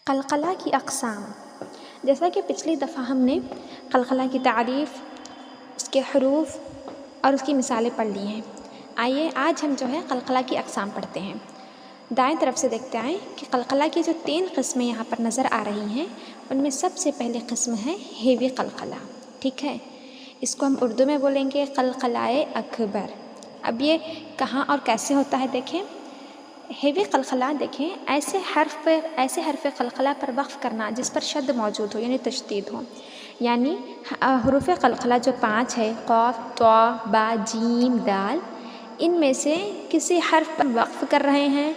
قلقلہ کی اقسام. جیسا کہ پچھلی دفعہ ہم نے قلقلہ کی تعریف، اس کے حروف اور اس کی مثالیں پڑھ لی ہیں. آئیے آج ہم جو ہے قلقلہ کی اقسام پڑھتے ہیں. دائیں طرف سے دیکھتے آئیں کہ قلقلہ کی جو 3 قسمیں یہاں پر نظر آ رہی ہیں ان میں سب سے پہلے قسم ہے ہیوی قلقلہ. ٹھیک ہے، اس کو ہم اردو میں بولیں گے قلقلہ اکبر. اب یہ کہاں اور کیسے ہوتا ہے دیکھیں. ہیوی قلقلہ دیکھیں ایسے حرف قلقلہ پر وقف کرنا جس پر شد موجود ہو یعنی تشدید ہو. یعنی حروف قلقلہ جو 5 ہے قاف، طا، با، جیم، دال، ان میں سے کسی حرف پر وقف کر رہے ہیں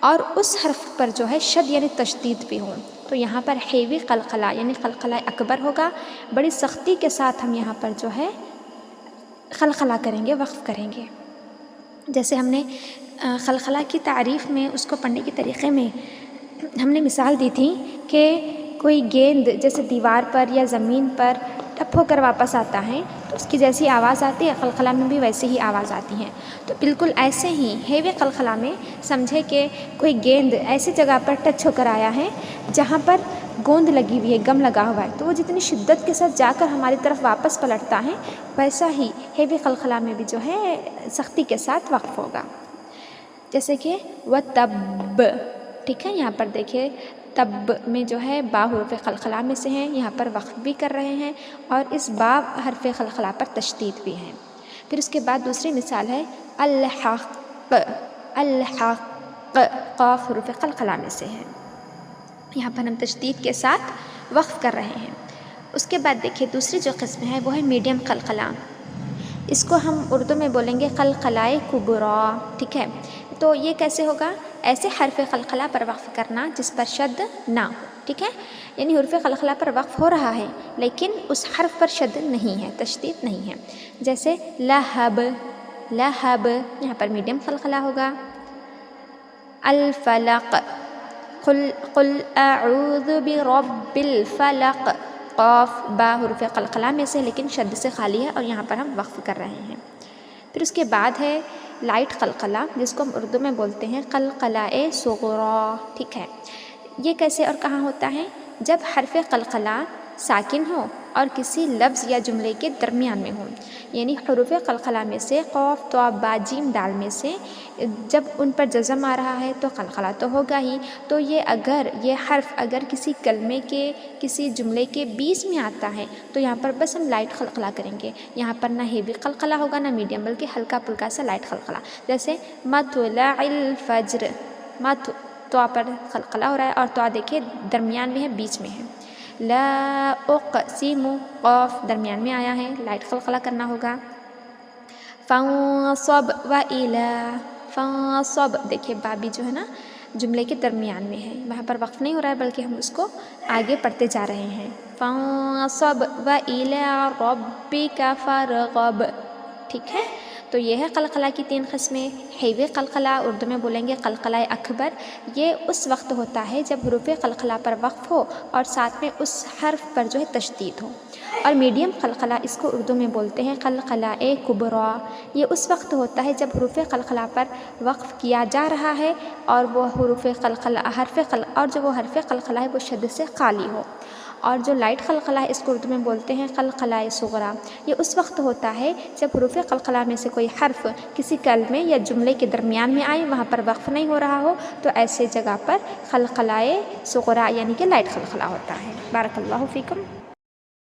اور اس حرف پر جو ہے شد یعنی تشدید بھی ہو تو یہاں پر ہیوی قلقلہ یعنی قلقلہ اکبر ہوگا. بڑی سختی کے ساتھ ہم یہاں پر جو ہے قلقلہ کریں گے، وقف کریں گے. جیسے ہم نے قلقلہ کی تعریف میں اس کو پڑھنے کے طریقے میں ہم نے مثال دی تھی کہ کوئی گیند جیسے دیوار پر یا زمین پر ٹپ ہو کر واپس آتا ہے تو اس کی جیسی آواز آتی ہے قلقلہ میں بھی ویسے ہی آواز آتی ہے. تو بالکل ایسے ہی ہیوی قلقلہ میں سمجھے کہ کوئی گیند ایسی جگہ پر ٹچ ہو کر آیا ہے جہاں پر گوند لگی ہوئی ہے، گم لگا ہوا ہے، تو وہ جتنی شدت کے ساتھ جا کر ہماری طرف واپس پلٹتا ہے ویسا ہی ہیوی قلقلہ میں بھی جو ہے سختی کے ساتھ وقف ہوگا. جیسے کہ وَتَبْ. ٹھیک ہے، یہاں پر دیکھیے تب میں جو ہے با حروف قلقلہ میں سے ہیں، یہاں پر وقف بھی کر رہے ہیں اور اس با حرف قلقلہ پر تشدید بھی ہے. پھر اس کے بعد دوسری مثال ہے الحق. الحق قاف حروف قلقلہ میں سے ہے، یہاں پر ہم تشدید کے ساتھ وقف کر رہے ہیں. اس کے بعد دیکھیے دوسری جو قسم ہے وہ ہے میڈیم قلقلہ. اس کو ہم اردو میں بولیں گے قلقلہ کبریٰ. ٹھیک ہے، تو یہ کیسے ہوگا؟ ایسے حرف قلقلہ پر وقف کرنا جس پر شد نہ ہو. ٹھیک ہے، یعنی حرف قلقلہ پر وقف ہو رہا ہے لیکن اس حرف پر شد نہیں ہے، تشدید نہیں ہے. جیسے لہب. لہب یہاں پر میڈیم قلقلہ ہوگا. الفلق. قل اعوذ برب الفلق. قاف با حروف قلقلہ میں سے لیکن شد سے خالی ہے اور یہاں پر ہم وقف کر رہے ہیں. پھر اس کے بعد ہے لائٹ قلقلہ جس کو ہم اردو میں بولتے ہیں قلقلہ صغریٰ. ٹھیک ہے، یہ کیسے اور کہاں ہوتا ہے؟ جب حرف قلقلہ ساکن ہو اور کسی لفظ یا جملے کے درمیان میں ہو. یعنی حروف قلقلہ میں سے قاف، طا، با، جیم، دال میں سے جب ان پر جزم آ رہا ہے تو قلقلہ تو ہوگا ہی. تو یہ حرف اگر کسی کلمے کے کسی جملے کے بیچ میں آتا ہے تو یہاں پر بس ہم لائٹ قلقلہ کریں گے. یہاں پر نہ ہیوی قلقلہ ہوگا نہ میڈیم، بلکہ ہلکا پھلکا سا لائٹ قلقلہ. جیسے مطلع الفجر. طا پر قلقلہ ہو رہا ہے اور طا دیکھیے درمیان میں ہے، بیچ میں ہے. لا اقسم قاف درمیان میں آیا ہے، لائٹ قلقلہ کرنا ہوگا. فانصب وإلی. فانصب دیکھیے با بھی جو ہے نا جملے کے درمیان میں ہے، وہاں پر وقف نہیں ہو رہا ہے بلکہ ہم اس کو آگے پڑھتے جا رہے ہیں. فانصب وإلی ربک فارغب. ٹھیک ہے، تو یہ ہے قلقلہ کی 3 قسمیں. ہیوی قلقلہ اردو میں بولیں گے قلقلہ اکبر. یہ اس وقت ہوتا ہے جب حروف قلقلہ پر وقف ہو اور ساتھ میں اس حرف پر جو ہے تشدید ہو. اور میڈیم قلقلہ اس کو اردو میں بولتے ہیں قلقلہ کبریٰ. یہ اس وقت ہوتا ہے جب حروف قلقلہ پر وقف کیا جا رہا ہے اور وہ حروف قلقلہ حرف قلقلہ ہے وہ شد سے خالی ہو. اور جو لائٹ قلقلہ ہے اس کو اردو میں بولتے ہیں قلقلہ صغریٰ. یہ اس وقت ہوتا ہے جب حروف قلقلہ میں سے کوئی حرف کسی کلمے یا جملے کے درمیان میں آئے، وہاں پر وقف نہیں ہو رہا ہو تو ایسے جگہ پر قلقلہ صغریٰ یعنی کہ لائٹ قلقلہ ہوتا ہے. بارک اللہ فیکم.